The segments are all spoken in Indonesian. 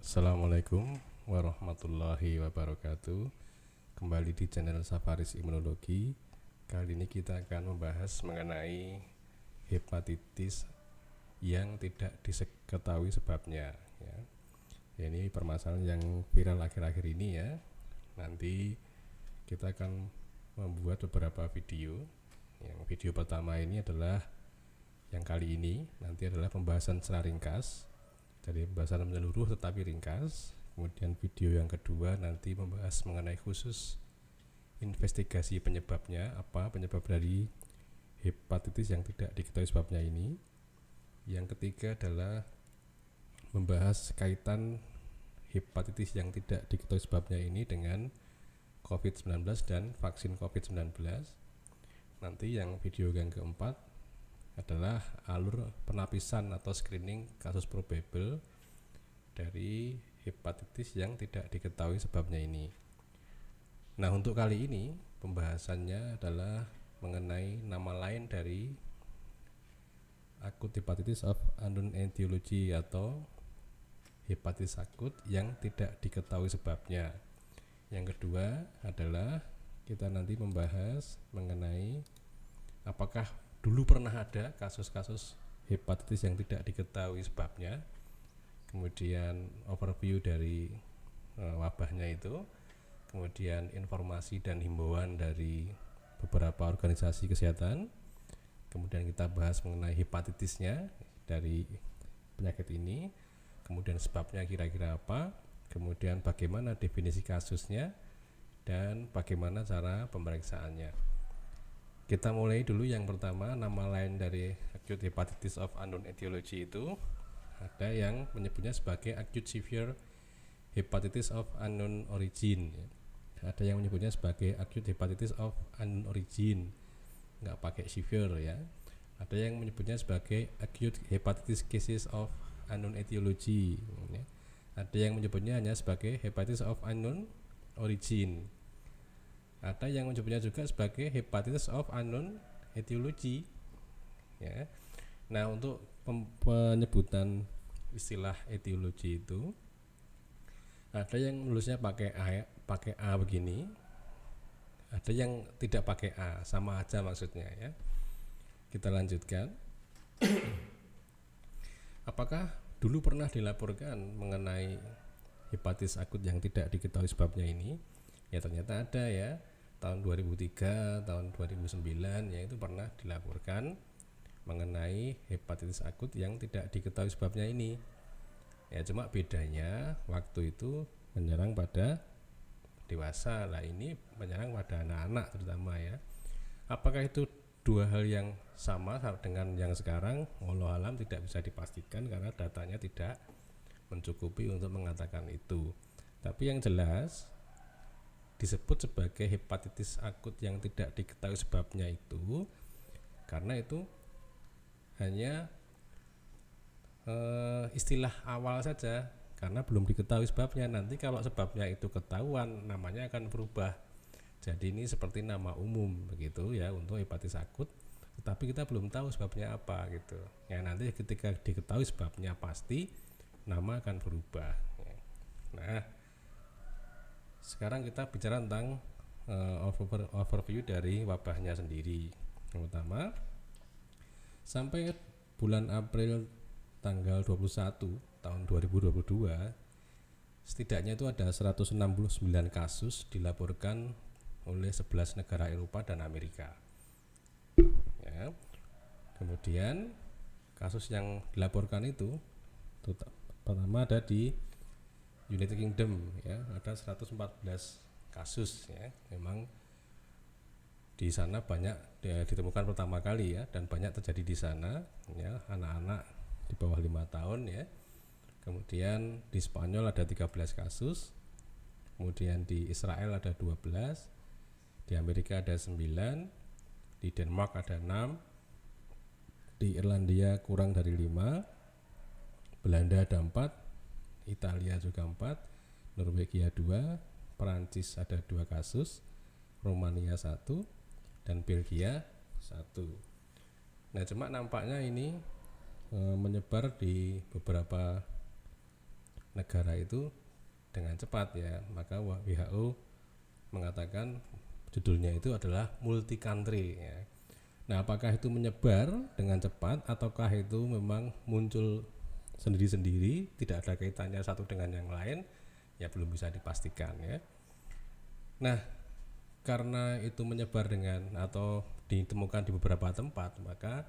Assalamualaikum warahmatullahi wabarakatuh. Kembali di channel Safaris Imunologi. Kali ini kita akan membahas mengenai hepatitis yang tidak diketahui sebabnya ya. Ini permasalahan yang viral akhir-akhir ini ya. Nanti kita akan membuat beberapa video. Yang video pertama ini adalah yang kali ini nanti adalah pembahasan secara ringkas. Dari pembahasan menyeluruh tetapi ringkas. Kemudian video yang kedua nanti membahas mengenai khusus investigasi penyebabnya, apa penyebab dari hepatitis yang tidak diketahui sebabnya ini. Yang ketiga adalah membahas kaitan hepatitis yang tidak diketahui sebabnya ini dengan COVID-19 dan vaksin COVID-19. Nanti yang video yang keempat adalah alur penapisan atau screening kasus probable dari hepatitis yang tidak diketahui sebabnya ini. Nah, untuk kali ini pembahasannya adalah mengenai nama lain dari acute hepatitis of unknown etiology atau hepatitis akut yang tidak diketahui sebabnya. Yang kedua adalah kita nanti membahas mengenai apakah dulu pernah ada kasus-kasus hepatitis yang tidak diketahui sebabnya. Kemudian overview dari wabahnya itu, kemudian informasi dan himbauan dari beberapa organisasi kesehatan, kemudian kita bahas mengenai hepatitisnya dari penyakit ini, kemudian sebabnya kira-kira apa, kemudian bagaimana definisi kasusnya, dan bagaimana cara pemeriksaannya. Kita mulai dulu yang pertama, nama lain dari acute hepatitis of unknown etiology itu ada yang menyebutnya sebagai acute severe hepatitis of unknown origin. Ada yang menyebutnya sebagai acute hepatitis of unknown origin, nggak pakai severe ya. Ada yang menyebutnya sebagai acute hepatitis cases of unknown etiology. Ada yang menyebutnya hanya sebagai hepatitis of unknown origin. Ada yang menyebutnya juga sebagai hepatitis of unknown etiology ya. Nah, untuk penyebutan istilah etiologi itu ada yang nulisnya pakai A begini, ada yang tidak pakai A, sama aja maksudnya ya. Kita lanjutkan. Apakah dulu pernah dilaporkan mengenai hepatitis akut yang tidak diketahui sebabnya ini? Ya, ternyata ada ya. Tahun 2003, tahun 2009 ya, itu pernah dilaporkan mengenai hepatitis akut yang tidak diketahui sebabnya ini. Ya, cuma bedanya waktu itu menyerang pada dewasa, lah ini menyerang pada anak-anak terutama ya. Apakah itu dua hal yang sama dengan yang sekarang? Wallahu alam, tidak bisa dipastikan karena datanya tidak mencukupi untuk mengatakan itu. Tapi yang jelas disebut sebagai hepatitis akut yang tidak diketahui sebabnya itu karena itu hanya istilah awal saja, karena belum diketahui sebabnya. Nanti kalau sebabnya itu ketahuan, namanya akan berubah. Jadi ini seperti nama umum begitu ya untuk hepatitis akut, tetapi kita belum tahu sebabnya apa gitu. Ya, nanti ketika diketahui sebabnya pasti nama akan berubah. Nah, sekarang kita bicara tentang overview dari wabahnya sendiri. Yang pertama, sampai bulan April tanggal 21 tahun 2022 setidaknya itu ada 169 kasus dilaporkan oleh 11 negara Eropa dan Amerika ya. Kemudian kasus yang dilaporkan itu pertama ada di United Kingdom ya, ada 114 kasus ya. Memang di sana banyak ditemukan pertama kali ya, dan banyak terjadi di sana ya, anak-anak di bawah 5 tahun ya. Kemudian di Spanyol ada 13 kasus. Kemudian di Israel ada 12, di Amerika ada 9, di Denmark ada 6, di Irlandia kurang dari 5, Belanda ada 4, Italia juga 4, Norwegia 2, Perancis ada 2 kasus, Romania 1, dan Belgia 1. Nah, cuma nampaknya ini menyebar di beberapa negara itu dengan cepat ya. Maka WHO mengatakan judulnya itu adalah multi country ya. Nah, apakah itu menyebar dengan cepat ataukah itu memang muncul sendiri-sendiri, tidak ada kaitannya satu dengan yang lain, ya belum bisa dipastikan ya. Nah, karena itu menyebar dengan atau ditemukan di beberapa tempat, maka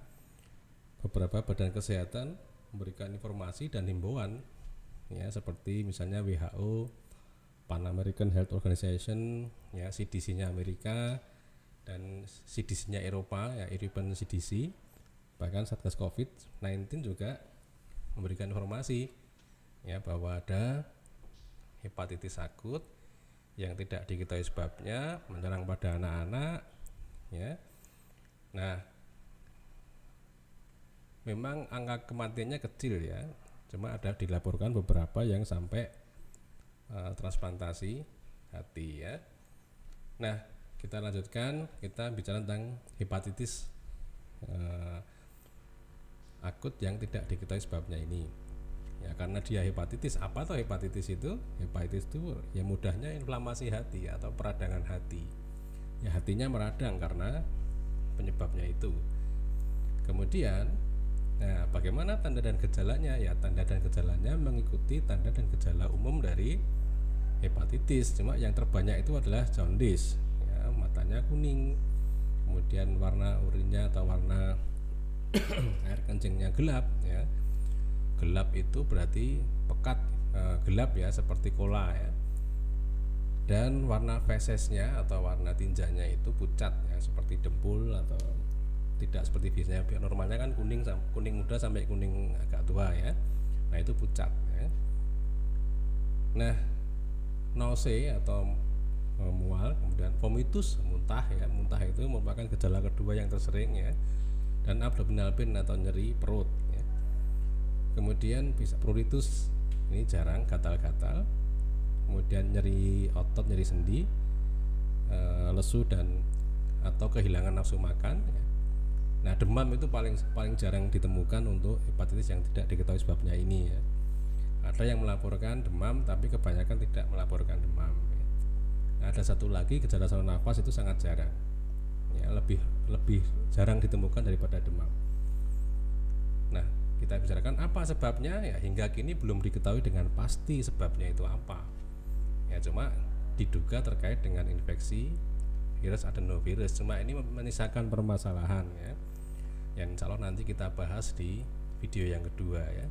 beberapa badan kesehatan memberikan informasi dan himbauan ya, seperti misalnya WHO, Pan American Health Organization ya, CDC-nya Amerika dan CDC-nya Eropa ya, European CDC, bahkan Satgas COVID-19 juga memberikan informasi ya bahwa ada hepatitis akut yang tidak diketahui sebabnya menyerang pada anak-anak ya. Nah, memang angka kematiannya kecil ya, cuma ada dilaporkan beberapa yang sampai transplantasi hati ya. Nah, kita lanjutkan, kita bicara tentang hepatitis akut yang tidak diketahui sebabnya ini ya. Karena dia hepatitis, apa tuh hepatitis itu? Hepatitis itu ya mudahnya inflamasi hati atau peradangan hati ya, hatinya meradang karena penyebabnya itu. Kemudian nah, bagaimana tanda dan gejalanya? Ya, tanda dan gejalanya mengikuti tanda dan gejala umum dari hepatitis, cuma yang terbanyak itu adalah jaundice ya, matanya kuning, kemudian warna urinnya atau warna air kencingnya gelap ya. Gelap itu berarti pekat, gelap ya, seperti cola ya. Dan warna fesesnya atau warna tinjanya itu pucat ya, seperti dempul atau tidak seperti biasanya. Normalnya kan kuning muda sampai kuning agak tua ya. Nah, itu pucat ya. Nah, nausea atau mual, kemudian vomitus, muntah ya. Muntah itu merupakan gejala kedua yang tersering ya. Dan abdominal pain atau nyeri perut ya. Kemudian bisa pruritus, ini jarang, gatal-gatal. Kemudian nyeri otot, nyeri sendi, lesu dan atau kehilangan nafsu makan ya. Nah, demam itu paling jarang ditemukan untuk hepatitis yang tidak diketahui sebabnya ini ya. Ada yang melaporkan demam, tapi kebanyakan tidak melaporkan demam ya. Nah, ada satu lagi, gejala saluran nafas itu sangat jarang ya, lebih jarang ditemukan daripada demam. Nah, kita bicarakan apa sebabnya ya, hingga kini belum diketahui dengan pasti sebabnya itu apa ya, cuma diduga terkait dengan infeksi virus adenovirus. Cuma ini menyisakan permasalahan ya, yang insya Allah nanti kita bahas di video yang kedua ya.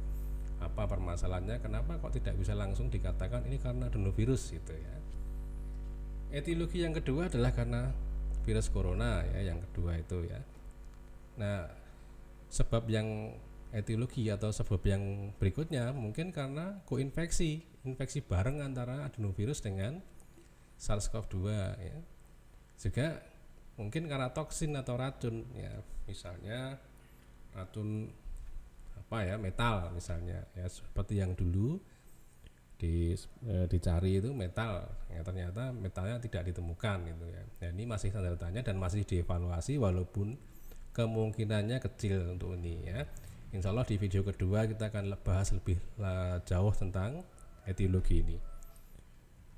Apa permasalahannya, kenapa kok tidak bisa langsung dikatakan ini karena adenovirus gitu ya. Etiologi yang kedua adalah karena virus corona ya, yang kedua itu ya. Nah, sebab yang etiologi atau sebab yang berikutnya mungkin karena koinfeksi, infeksi bareng antara adenovirus dengan SARS-CoV-2 ya. Juga mungkin karena toksin atau racun ya, misalnya racun apa ya, metal misalnya ya, seperti yang dulu dicari itu metal ya, ternyata metalnya tidak ditemukan gitu ya. Nah, ini masih tanda tanya dan masih dievaluasi, walaupun kemungkinannya kecil untuk ini ya. Insya Allah di video kedua kita akan bahas lebih jauh tentang etiologi ini.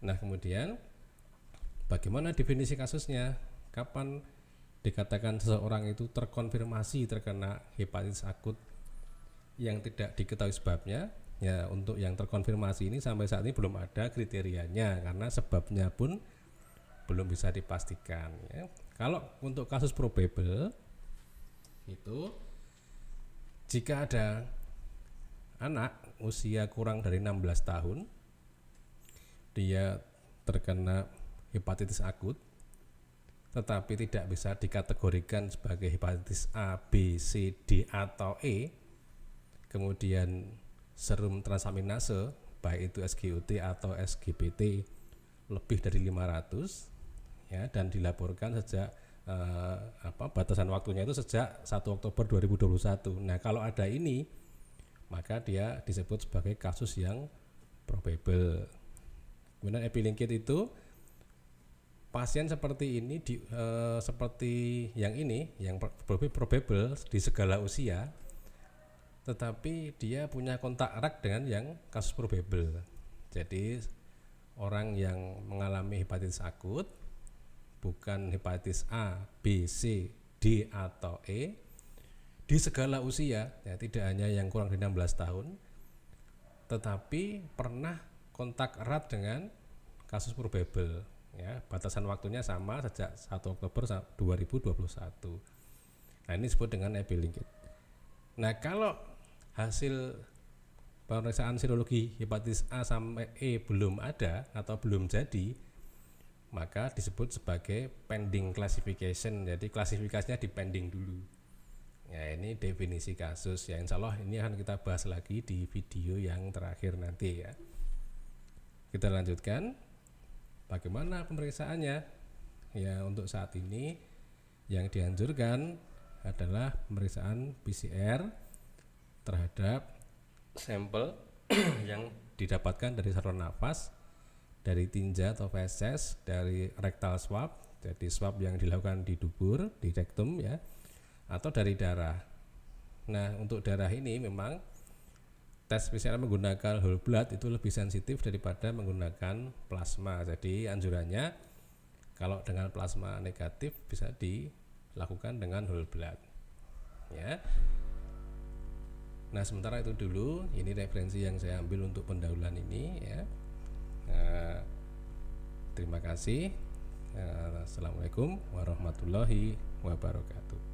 Nah, kemudian bagaimana definisi kasusnya? Kapan dikatakan seseorang itu terkonfirmasi terkena hepatitis akut yang tidak diketahui sebabnya? Ya, untuk yang terkonfirmasi ini sampai saat ini belum ada kriterianya karena sebabnya pun belum bisa dipastikan ya. Kalau untuk kasus probable itu, jika ada anak usia kurang dari 16 tahun dia terkena hepatitis akut tetapi tidak bisa dikategorikan sebagai hepatitis A, B, C, D atau E, kemudian serum transaminase baik itu SGOT atau SGPT lebih dari 500 ya, dan dilaporkan sejak batasan waktunya itu sejak 1 Oktober 2021. Nah, kalau ada ini maka dia disebut sebagai kasus yang probable. Kemudian epilingkit itu pasien seperti ini seperti yang ini yang probable di segala usia tetapi dia punya kontak erat dengan yang kasus probable. Jadi orang yang mengalami hepatitis akut bukan hepatitis A, B, C, D atau E di segala usia, ya, tidak hanya yang kurang dari 16 tahun, tetapi pernah kontak erat dengan kasus probable, ya. Batasan waktunya sama sejak 1 Oktober 2021. Nah, ini disebut dengan EB linked. Nah, kalau hasil pemeriksaan serologi hepatitis A sampai E belum ada atau belum jadi, maka disebut sebagai pending classification. Jadi klasifikasinya di pending dulu. Ya, ini definisi kasus. Ya, insya Allah ini akan kita bahas lagi di video yang terakhir nanti, ya. Kita lanjutkan. Bagaimana pemeriksaannya? Ya, untuk saat ini yang dianjurkan adalah pemeriksaan PCR terhadap sampel yang didapatkan dari saluran nafas, dari tinja atau feses, dari rectal swab, jadi swab yang dilakukan di dubur, di rektum, ya, atau dari darah. Nah, untuk darah ini memang tes PCR menggunakan whole blood itu lebih sensitif daripada menggunakan plasma. Jadi anjurannya kalau dengan plasma negatif bisa dilakukan dengan whole blood, ya. Nah, sementara itu dulu, ini referensi yang saya ambil untuk pendahuluan ini, ya. Terima kasih. Assalamualaikum warahmatullahi wabarakatuh.